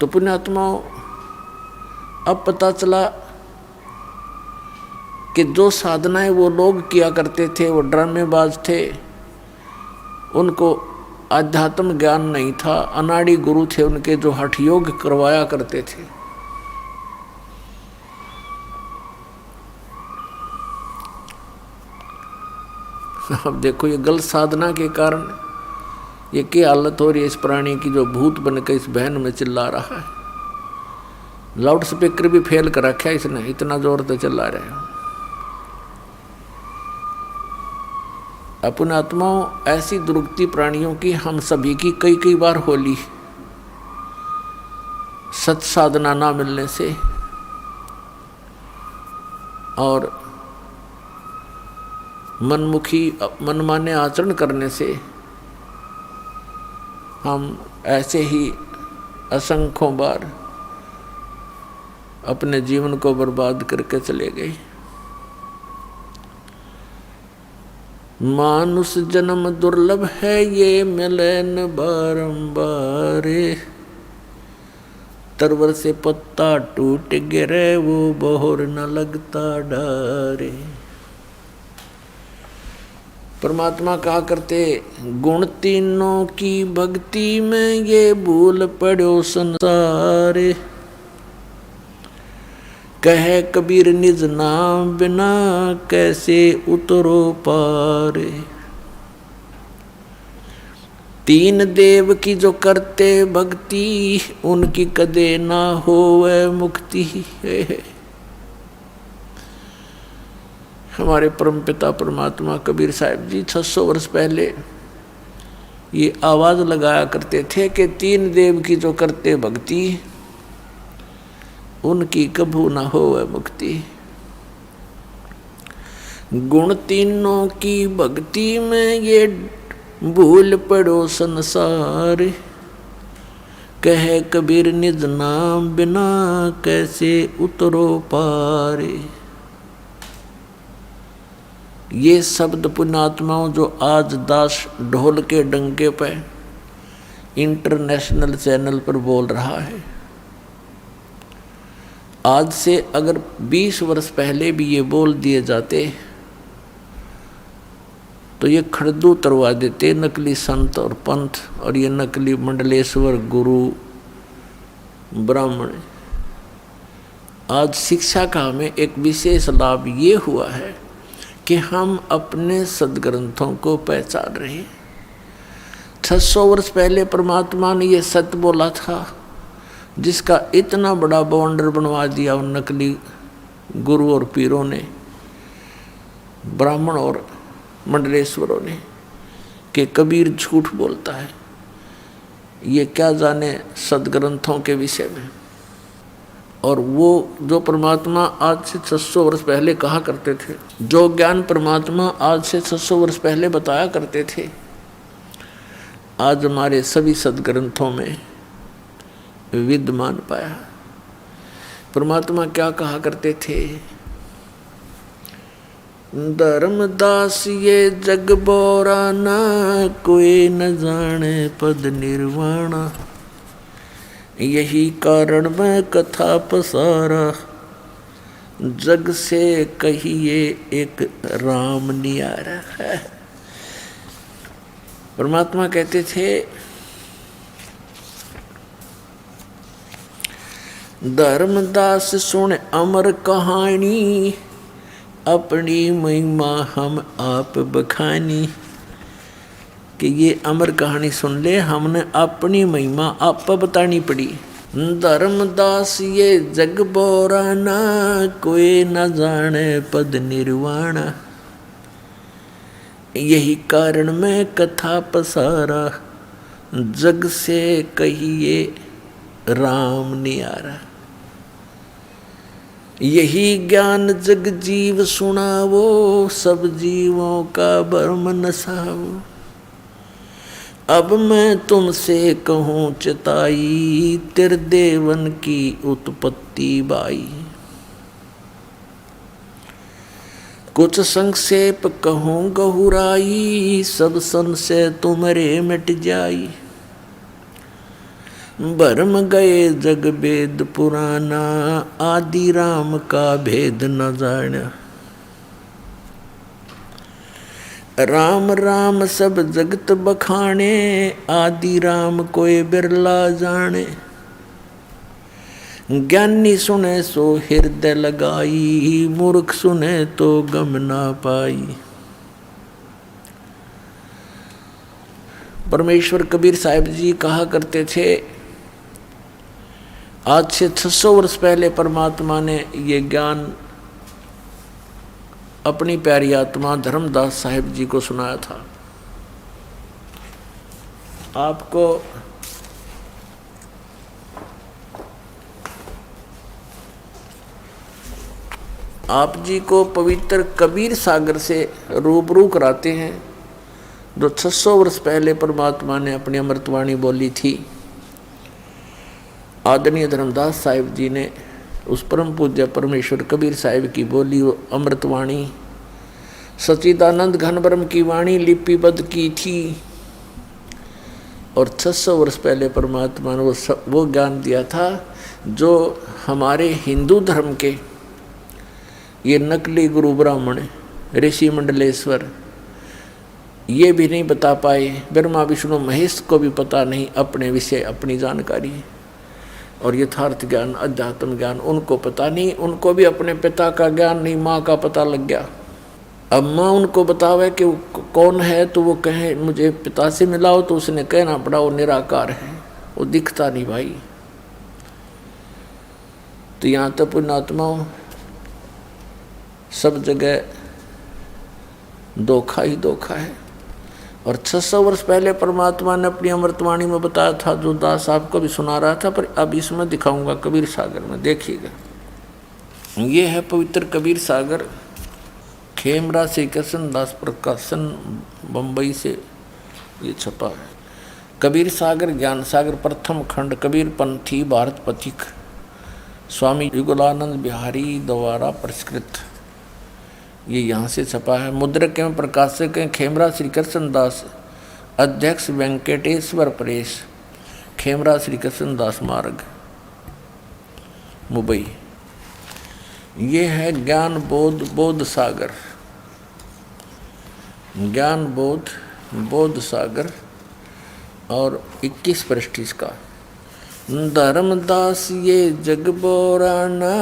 तो पुण्यात्माओं, अब पता चला कि जो साधनाएं वो लोग किया करते थे, वो ड्रामेबाज थे, उनको आध्यात्म ज्ञान नहीं था, अनाड़ी गुरु थे उनके जो हठ योग करवाया करते थे। अब देखो ये गलत साधना के कारण ये क्या हालत हो रही है इस प्राणी की, जो भूत बनकर इस बहन में चिल्ला रहा है। लाउड स्पीकर भी फेल कर रखा है इसने, इतना जोर से चिल्ला रहे हैं। अपने आत्माओं, ऐसी दुर्गति प्राणियों की हम सभी की कई कई बार होली सत साधना ना मिलने से और मनमुखी मनमाने आचरण करने से हम ऐसे ही असंख्यों बार अपने जीवन को बर्बाद करके चले गए। मानुष जन्म दुर्लभ है ये मिले न बारंबार, तरवर से पत्ता टूट गिरे वो बहोर न लगता डारे। परमात्मा कहा करते, गुण तीनों की भक्ति में ये भूल पड़ो संसार, कहे कबीर निज नाम बिना कैसे उतरो पार। तीन देव की जो करते भक्ति, उनकी कदे ना होवे मुक्ति। हमारे परमपिता परमात्मा कबीर साहिब जी 600 वर्ष पहले ये आवाज लगाया करते थे कि तीन देव की जो करते भक्ति, उनकी कभू ना होवे मुक्ति। गुण तीनों की भक्ति में ये भूल पड़ो संसार, कहे कबीर निज नाम बिना कैसे उतरो पार। ये शब्द पुण्यात्माओं जो आज दास ढोल के डंके पे इंटरनेशनल चैनल पर बोल रहा है, आज से अगर 20 वर्ष पहले भी ये बोल दिए जाते तो ये खड़दू उतरवा देते नकली संत और पंथ और ये नकली मंडलेश्वर गुरु ब्राह्मण। आज शिक्षा का हमें एक विशेष लाभ ये हुआ है कि हम अपने सदग्रंथों को पहचान रहे हैं। 600 वर्ष पहले परमात्मा ने ये सत्य बोला था, जिसका इतना बड़ा बवंडर बनवा दिया उन नकली गुरु और पीरों ने, ब्राह्मण और मंडलेश्वरों ने, कि कबीर झूठ बोलता है। ये क्या जाने सदग्रंथों के विषय में। और वो जो परमात्मा आज से 600 वर्ष पहले कहा करते थे, जो ज्ञान परमात्मा आज से 600 वर्ष पहले बताया करते थे, आज हमारे सभी सदग्रंथों में विद्यमान पाया। परमात्मा क्या कहा करते थे, धर्मदास ये जग बोरा ना, कोई न जाने पद निर्वाणा, यही कारण मैं कथा पसारा, जग से कहिए एक राम नियारा है। परमात्मा कहते थे, धर्मदास सुन अमर कहानी, अपनी महिमा हम आप बखानी। कि ये अमर कहानी सुन ले, हमने अपनी महिमा आप बतानी पड़ी। धर्मदास ये जग बोराना, कोई न जाने पद निर्वाणा, यही कारण मैं कथा पसारा, जग से कहिए राम नियारा। यही ज्ञान जग जीव सुनावो, सब जीवों का भरम नसावो। अब मैं तुमसे कहूँ चिताई, त्रिदेवन की उत्पत्ति बाई। कुछ संक्षेप कहूँ गहुराई, सब संशय तुम्हारे मिट जाई। भरम गए जग वेद पुराना, आदि राम का भेद न जाना। राम राम सब जगत बखाने, आदि राम कोई बिरला जाने। ज्ञानी सुने सो हृदय लगाई, मूर्ख सुने तो गम ना पाई। परमेश्वर कबीर साहिब जी कहा करते थे, आज से 600 वर्ष पहले परमात्मा ने ये ज्ञान अपनी प्यारी आत्मा धर्मदास साहिब जी को सुनाया था। आपको आप जी को पवित्र कबीर सागर से रूबरू कराते हैं, जो 600 वर्ष पहले परमात्मा ने अपनी अमृतवाणी बोली थी। आदरणीय धर्मदास साहिब जी ने उस परम पूज्य परमेश्वर कबीर साहिब की बोली वो अमृतवाणी सच्चिदानंद घन ब्रह्म की वाणी लिपिबद्ध की थी। और 600 वर्ष पहले परमात्मा ने वो ज्ञान दिया था जो हमारे हिंदू धर्म के ये नकली गुरु ब्राह्मण ऋषि मंडलेश्वर ये भी नहीं बता पाए। ब्रह्मा विष्णु महेश को भी पता नहीं अपने विषय अपनी जानकारी और यथार्थ ज्ञान अध्यात्म ज्ञान उनको पता नहीं। उनको भी अपने पिता का ज्ञान नहीं, माँ का पता लग गया। अब माँ उनको बतावे कि वो कौन है तो वो कहे मुझे पिता से मिलाओ, तो उसने कहना पड़ा वो निराकार है, वो दिखता नहीं भाई। तो यहाँ तो पुण्यात्माओं सब जगह धोखा ही धोखा है। और 600 वर्ष पहले परमात्मा ने अपनी अमृतवाणी में बताया था, जो दास आपको भी सुना रहा था, पर अब इसमें दिखाऊंगा कबीर सागर में, देखिएगा। ये है पवित्र कबीर सागर, खेमरा श्री कृष्ण दास प्रकाशन बम्बई से ये छपा है। कबीर सागर ज्ञान सागर प्रथम खंड कबीर पंथी भारत पथिक स्वामी युगलानंद बिहारी द्वारा परिष्कृत, ये यहाँ से छपा है। मुद्रक एवं प्रकाशक हैं खेमरा श्री कृष्ण दास, अध्यक्ष वेंकटेश्वर प्रेस, खेमरा श्री कृष्ण दास मार्ग मुंबई। ये है ज्ञान बोध बोध सागर, ज्ञान बोध बोध सागर और 21 पृष्ठ इसका। धर्मदास ये जग बोराना,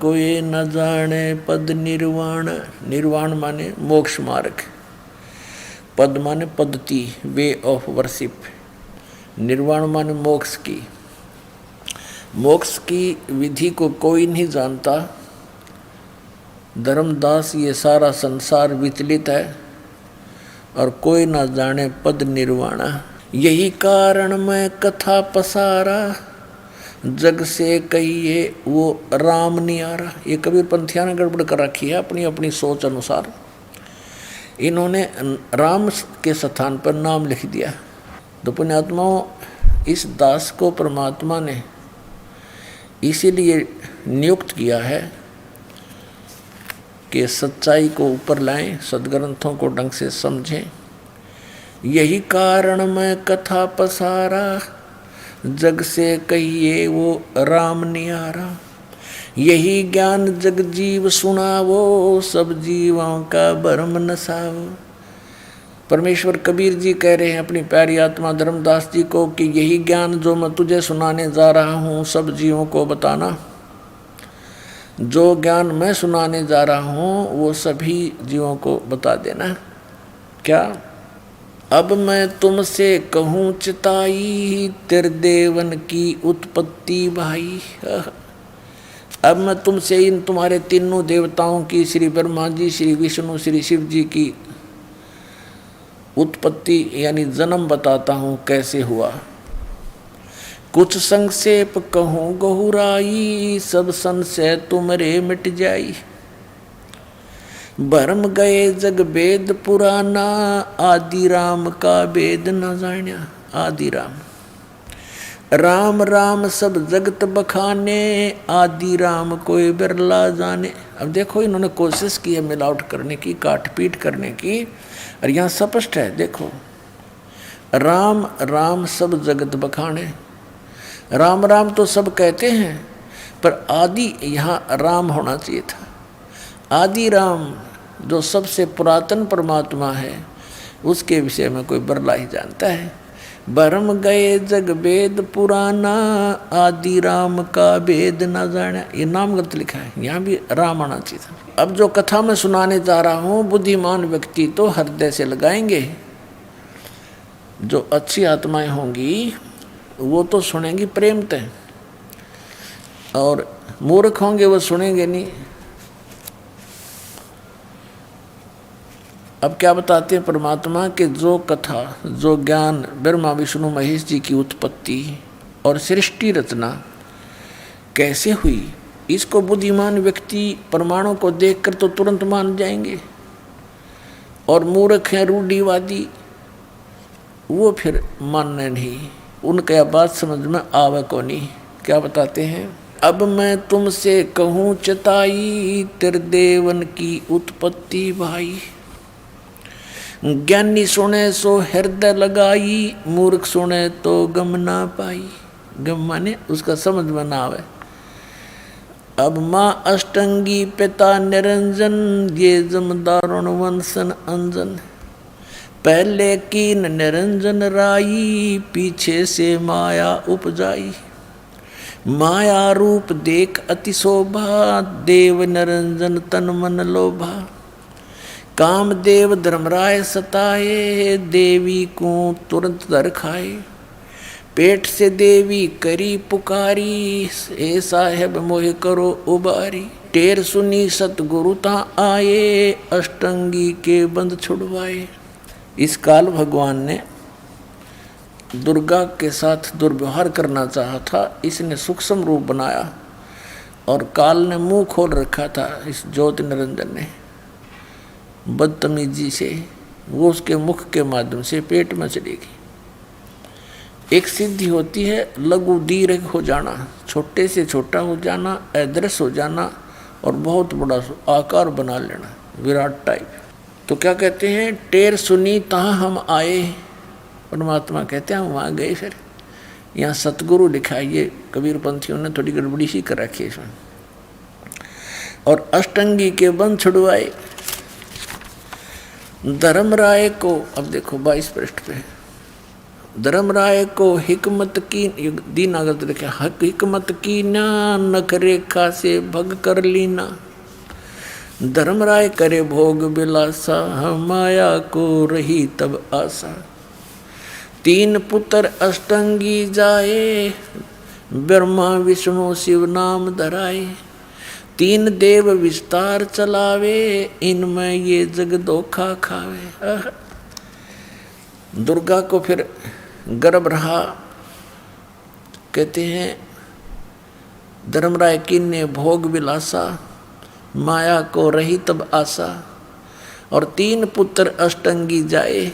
कोई न जाने पद निर्वाण। निर्वाण माने मोक्ष मार्ग, पद माने पद्धति वे ऑफ वर्शिप, निर्वाण माने मोक्ष की। मोक्ष की विधि को कोई नहीं जानता। धर्मदास ये सारा संसार विचलित है और कोई ना जाने पद निर्वाणा। यही कारण मैं कथा पसारा, जग से कहिए वो राम नहीं आ रहा। ये कबीर पंथिया ने गड़बड़ कर रखी है अपनी अपनी सोच अनुसार। इन्होंने राम के स्थान पर नाम लिख दिया। तो पुण्यात्माओं इस दास को परमात्मा ने इसीलिए नियुक्त किया है कि सच्चाई को ऊपर लाएं, सदग्रंथों को ढंग से समझें। यही कारण मैं कथा पसारा, जग से कहिए वो राम नियारा। यही ज्ञान जग जीव सुनावो, सब जीवों का भरम नसावो। परमेश्वर कबीर जी कह रहे हैं अपनी प्यारी आत्मा धर्मदास जी को कि यही ज्ञान जो मैं तुझे सुनाने जा रहा हूँ सब जीवों को बताना। जो ज्ञान मैं सुनाने जा रहा हूँ वो सभी जीवों को बता देना। क्या? अब मैं तुमसे कहूँ चिताई, तेरे देवन की उत्पत्ति भाई। अब मैं तुमसे इन तुम्हारे तीनों देवताओं की, श्री ब्रह्मा जी, श्री विष्णु, श्री शिव जी की उत्पत्ति यानी जन्म बताता हूँ कैसे हुआ। कुछ संक्षेप कहूँ गहुराई, सब संशय तुमरे मिट जाई। भरम गए जग वेद पुराना, आदि राम का वेद न जान्या। आदि राम राम राम सब जगत बखाने, आदि राम कोई बिरला जाने। अब देखो इन्होंने कोशिश की है मिलावट करने की, काटपीट करने की, और यहाँ स्पष्ट है देखो, राम राम सब जगत बखाने। राम राम तो सब कहते हैं, पर आदि यहाँ राम होना चाहिए था। आदि राम जो सबसे पुरातन परमात्मा है, उसके विषय में कोई बरला ही जानता है। भरम गए जग वेद पुराना, आदि राम का वेद न जाना। ये नाम गलत लिखा है, यहाँ भी राम आना चाहिए था। अब जो कथा मैं सुनाने जा रहा हूँ, बुद्धिमान व्यक्ति तो हृदय से लगाएंगे, जो अच्छी आत्माएं होंगी वो तो सुनेंगी प्रेम तय, और मूर्ख होंगे वो सुनेंगे नहीं। अब क्या बताते हैं परमात्मा के जो कथा, जो ज्ञान ब्रह्मा विष्णु महेश जी की उत्पत्ति और सृष्टि रचना कैसे हुई, इसको बुद्धिमान व्यक्ति प्रमाणों को देखकर तो तुरंत मान जाएंगे, और मूर्ख हैं रूढ़िवादी वो फिर मानने नहीं, उनका बात समझ में आवे को नहीं। क्या बताते हैं, अब मैं तुमसे कहूँ चताई, त्रिदेवन की उत्पत्ति भाई। ज्ञानी सुने सो हृदय लगाई, मूर्ख सुने तो गम ना पाई। गम माने उसका समझ में ना आवे। अब माँ अष्टंगी पिता निरंजन, ये जमदारुण वंशन अंजन। पहले कीन निरंजन राई, पीछे से माया उपजाई। माया रूप देख अति शोभा, देव निरंजन तन मन लोभा। कामदेव धर्मराय सताए, देवी को तुरंत दर खाए। पेट से देवी करी पुकारी, ए साहेब मोह करो उबारी। टेर सुनी सतगुरु ता आए, अष्टंगी के बंद छुड़वाए। इस काल भगवान ने दुर्गा के साथ दुर्व्यवहार करना चाहा था, इसने सूक्ष्म रूप बनाया, और काल ने मुंह खोल रखा था इस ज्योति निरंजन ने बदतमीजी से। वो उसके मुख के माध्यम से पेट में चलेगी। एक सिद्धि होती है लघु दीर्घ हो जाना, छोटे से छोटा हो जाना, अदृश्य हो जाना, और बहुत बड़ा आकार बना लेना, विराट टाइप। तो क्या कहते हैं, टेर सुनी तहाँ हम आए। परमात्मा कहते हैं हम वहाँ गए। फिर यहाँ सतगुरु लिखा है, ये कबीर पंथियों ने थोड़ी गड़बड़ी सी कर रखी है इसमें। और अष्टंगी के बंध छुड़वाए। धर्मराय को, अब देखो 22 पृष्ठ पे, धर्मराय को हिकमत की, दीनागत लिखा, हिकमत की ना, नख रेखा से भग कर लीना। धर्मराय करे भोग बिलासा, माया को रही तब आशा। तीन पुत्र अष्टंगी जाए, ब्रह्मा विष्णु शिव नाम धराए। तीन देव विस्तार चलावे, इनमें ये जग धोखा खावे। दुर्गा को फिर गर्भ रहा। कहते हैं धर्मराय की ने भोग विलासा, माया को रही तब आशा। और तीन पुत्र अष्टंगी जाए,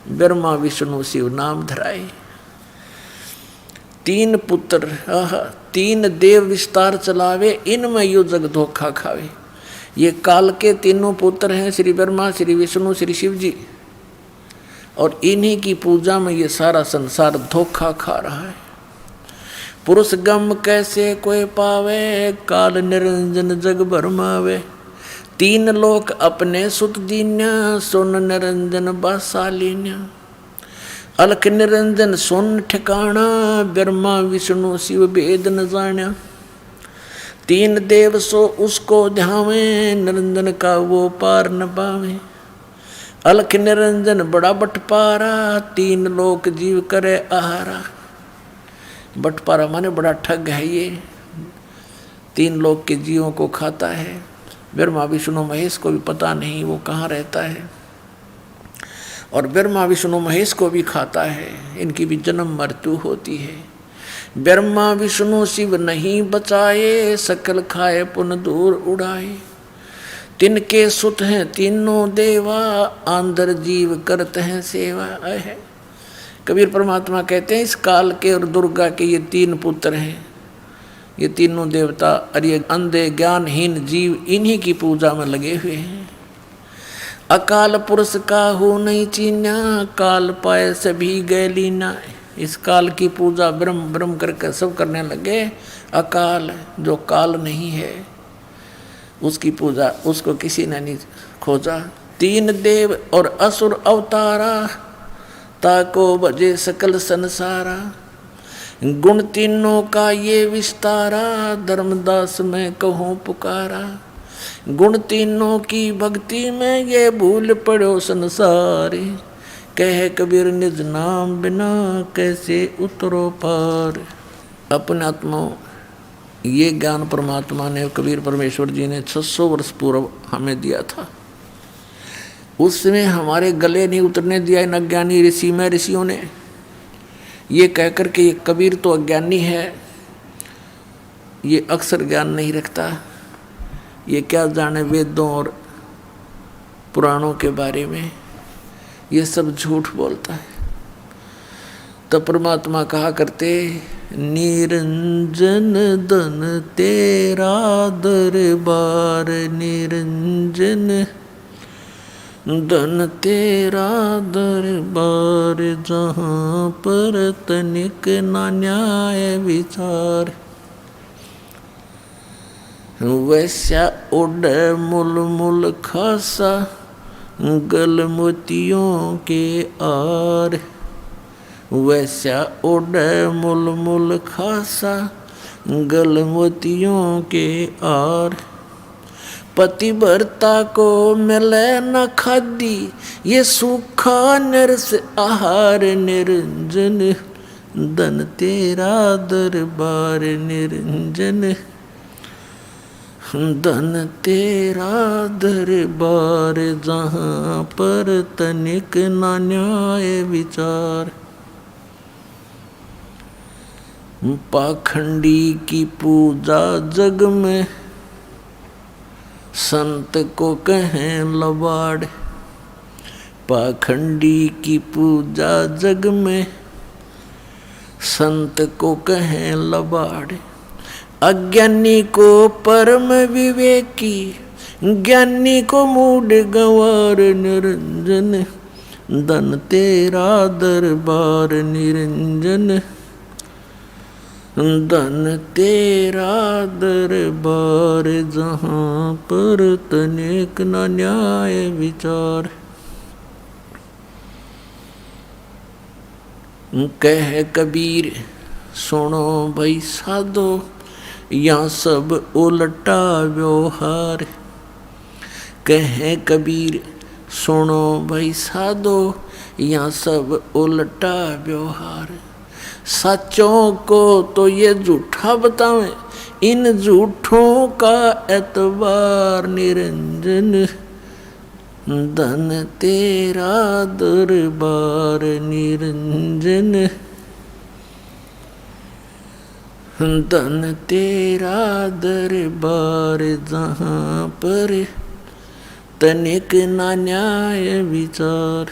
ब्रह्मा विष्णु शिव नाम धराए। तीन पुत्र, तीन देव विस्तार चलावे, इनमें यो जग धोखा खावे। ये काल के तीनों पुत्र हैं, श्री ब्रह्मा, श्री विष्णु, श्री शिव जी, और इन्हीं की पूजा में ये सारा संसार धोखा खा रहा है। पुरुष गम कैसे कोई पावे, काल निरंजन जग भरमावे। तीन लोक अपने सुत दीन्या, सुन निरंजन बासालीन्या। अलख निरंजन सुन ठिकाना, ब्रह्मा विष्णु शिव वेद न जाना। तीन देव सो उसको ध्यावे, निरंजन का वो पार न पावे। अलख निरंजन बड़ा बटपारा, तीन लोक जीव करे आहारा। बटपारा माने बड़ा ठग है ये, तीन लोक के जीवों को खाता है। ब्रह्मा विष्णु महेश को भी पता नहीं वो कहाँ रहता है, और ब्रह्मा विष्णु महेश को भी खाता है, इनकी भी जन्म मृत्यु होती है। ब्रह्मा विष्णु शिव नहीं बचाए, सकल खाए पुन दूर उड़ाए। तिनके सुत हैं तीनों देवा, आंधर जीव करते हैं सेवा है। कबीर परमात्मा कहते हैं इस काल के और दुर्गा के ये तीन पुत्र हैं, ये तीनों देवता, और ये अंधे ज्ञानहीन जीव इन्हीं की पूजा में लगे हुए हैं। अकाल पुरुष का हो नहीं चीना, काल पाए सभी गए लीना। इस काल की पूजा ब्रह्म ब्रह्म करके सब करने लगे। अकाल जो काल नहीं है उसकी पूजा उसको किसी ने नहीं खोजा। तीन देव और असुर अवतारा ताको बजे सकल संसारा। गुण तीनों का ये विस्तारा धर्मदास में कहूँ पुकारा। गुण तीनों की भक्ति में ये भूल पड़ो संसारी। कहे कबीर निज नाम बिना कैसे उतरो पार। अपने आत्मा ये ज्ञान परमात्मा ने कबीर परमेश्वर जी ने 600 वर्ष पूर्व हमें दिया था। उसमें हमारे गले नहीं उतरने दिया इन अज्ञानी ऋषि में ऋषियों ने। ये कहकर के ये कबीर तो अज्ञानी है, ये अक्षर ज्ञान नहीं रखता, ये क्या जाने वेदों और पुराणों के बारे में, ये सब झूठ बोलता है। तो परमात्मा कहा करते निरंजन धन तेरा दरबार। निरंजन धन तेरा दरबार जहाँ पर तनिक ना न्याय विचार। वैसा उड़ मुल मुल खासा गल मोतियों के आर। वैसा उड़ मुल मुल खासा गल मोतियों के आर। पतिव्रता को मिले न खादी ये सूखा नरस आहार। निरंजन धन तेरा दरबार। निरंजन धन तेरा दरबार जहाँ पर तनिक ना न्याय विचार। पाखंडी की पूजा जग में संत को कहें लबाड़। पाखंडी की पूजा जग में संत को कहें लबाड़। अज्ञानी को परम विवेकी ज्ञानी को मूड गंवार। निरंजन धन तेरा दरबार। निरंजन धन तेरा दरबार जहाँ पर तनिक न न्याय विचार। कह कबीर सुनो भाई साधो यहाँ सब उल्टा व्यवहार। कहे कबीर सुनो भाई साधो यहाँ सब उल्टा व्यवहार। सच्चों को तो ये झूठा बतावें इन झूठों का एतबार। निरंजन धन तेरा दरबार। निरंजन धन तेरा दरबार जहाँ पर तनिक ना न्याय विचार।